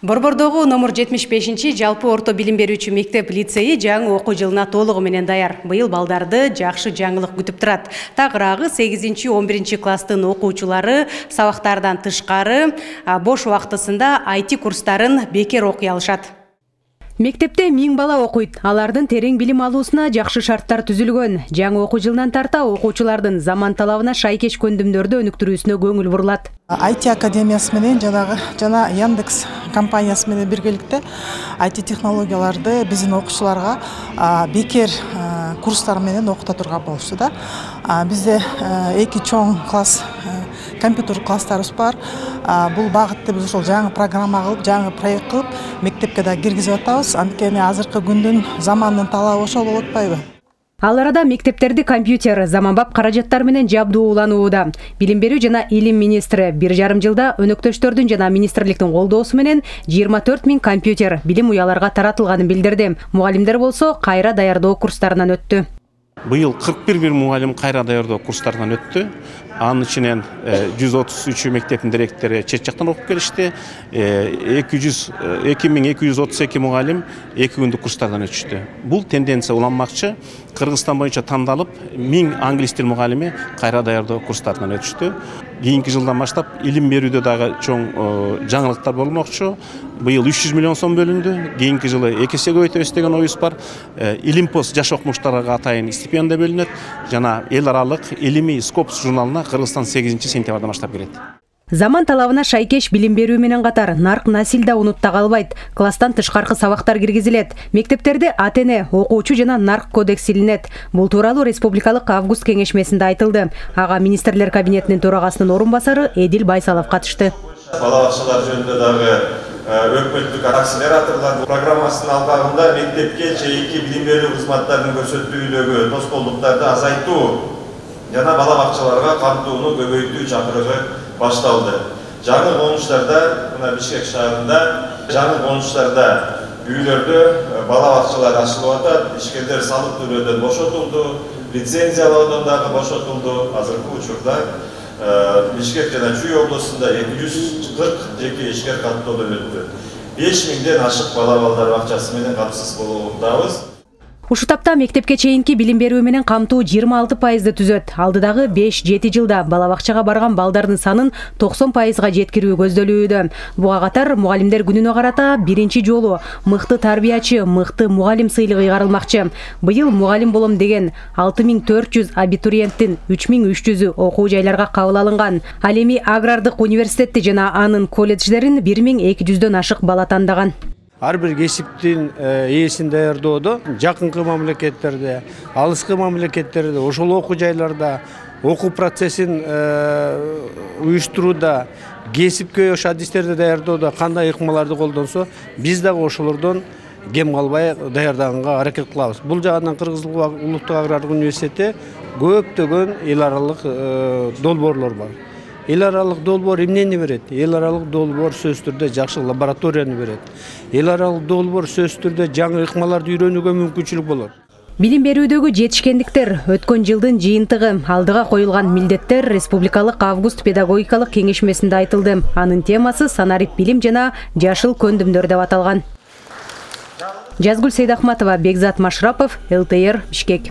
Борбордогу номер 75 жалпы орто билим берүүчү мектеп лицейи жаңы окуу жылына толугу менен даяр. Быйыл балдарды жакшы жаңылык күтүп турат. Тагыраагы 8-11 класстын окуучулары сабактардан тышкары бош убактысында IT курстарын бекер окуй алышат. Мектепте 1000 бала окуйт. Алардын терең билим алуусуна жакшы шарттар түзүлгөн. Жаңы окуу жылынан тарта окуучулардын заман талабына шайкеш көндүмдөрдү өнүктүрүүсүнө көңүл бурулат. IT академиясы менен жана Яндекс компаниясы менен биргеликте IT технологияларды биздин окуучуларга бекер курстар менен окута турган болушту да. Бизде 2 чоң класс компьютер класстарыбыз бар. Бул багытты биз ошол жаңы программа кылып, жаңы проект кылып, мектепке да киргизип атабыз. Анткени азыркы күндүн замандын талабы ошол болуп атпайбы? Ал арада мектептерди компьютер, заманбап каражаттар менен жабдууланууда. Билим берүү жана илим министри 1,5 жылда өнөктөштөрдүн жана министрликтин колдоосу менен 24 000 компьютер билим уяларга таратылганын билдирди. Мугалимдер болсо кайра даярдоо курстарынан өттү. Быйыл 41 мугалим кайра даярдоо курстарынан өттү. Анын ичинен 133 мектептин директору чет жактан окуп келишти. 2232 мугалим 2 күндүк курстардан өтүштү. Бул тенденция уланмакчы. Кыргызстан боюнча тандалып 1000 англис тил мугалими кайра даярдоо курстарынан өтүштү. Кийинки жылдан баштап илим берүүдө дагы чоң жаңылыктар болмокчу. Быйыл 300 миллион сом бөлүндү. Кийинки жылы 2 эсе көбөйтөбүз деген оюбуз бар. Илимпос жаш окумуштарга атайын стипендия бөлүнөт. Жана эл аралык илимий Скопус журналына Кыргызстан 8 сентябрдан баштап кирет. Заман талабына шайкеш билим берүү менен катар нарк насил да унутта калбайт. Класстан тышкаркы сабактар киргизилет. Мектептерде АТН, окуучу жана нарк кодекс илинет. Бул тууралуу республикалык август кеңешмесинде айтылды. Ага министрлер кабинетинин төрагасынын орун басары Эдил Байсалов катышты. Бала бакчалар жөнүндө дагы өкмөттүк акселераторлор программасынын алкагында мектепке чейинки билим берүү кызматтарын көрсөтүүдөгү тоскоолдуктарды азайтуу жана бала бакчаларга камтууну көбөйтүү чакырыгы башталды. Жаңы конуштарда, мына Бишкек шаарында жаңы конуштарда үйлөрдө бала бакчалар ачылып атат, ишкерлер салык төлөөдөн бошотулду, лицензиялоодон дагы бошотулду. Азыркы учурда Бишкек жана Чүй облусунда 240 жеке ишкер каттоодон өттү. 5000ден ашык бала-балдар бакчасы менен капсыз болуудабыз. Ушу тапта мектепке чейинки билим берүү менен камтуу 26%ды түзөт. Алдыдагы 5-7 жылда бала бакчага барган балдардын санын 90%га жеткирүү көздөлүүдө. Буга катар мугалимдер күнүнө карата биринчи жолу мыкты тарбиячы, мыкты мугалим сыйлыгы ыйгарылмакчы. Быйыл мугалим болом деген 6400 абитуриенттин 3300-ü окуу жайларга кабыл алынган. Ал эми агрардык университетти жана анын колледждерин 1200дөн ашык бала тандаган. Ар бир кесиптин ээсин даярдоодо жакынкы мамлекеттерде, алыскы мамлекеттерде, ошол окуу жайларда окуу процессин уюштурууда, кесипке ош адистерди даярдоодо кандай ыкмаларды колдонсо, биз дагы ошолордон кем калбай даярдаганга аракет кылабыз. Бул жагынан Кыргыз улуттук агрардык университети көптөгөн эл аралык долбоорлор бар. Эл аралык долбоор эмнени берет? Эл аралык долбоор сөзсүз түрдө жакшы лабораторияны берет. Эл аралык долбоор сөзсүз түрдө жаңы ыкмаларды үйрөнүүгө мүмкүнчүлүк болот. Билим берүүдөгү жетишкендиктер, өткөн жылдын жыйынтыгы, алдыга коюлган милдеттер республикалык август педагогикалык кеңешмесинде айтылды. Анын темасы санарип билим жана жашыл көндүмдөр деп аталган. Жазгүл Сейдахматова, Бекзат Машрапов, ЛТР, Бишкек.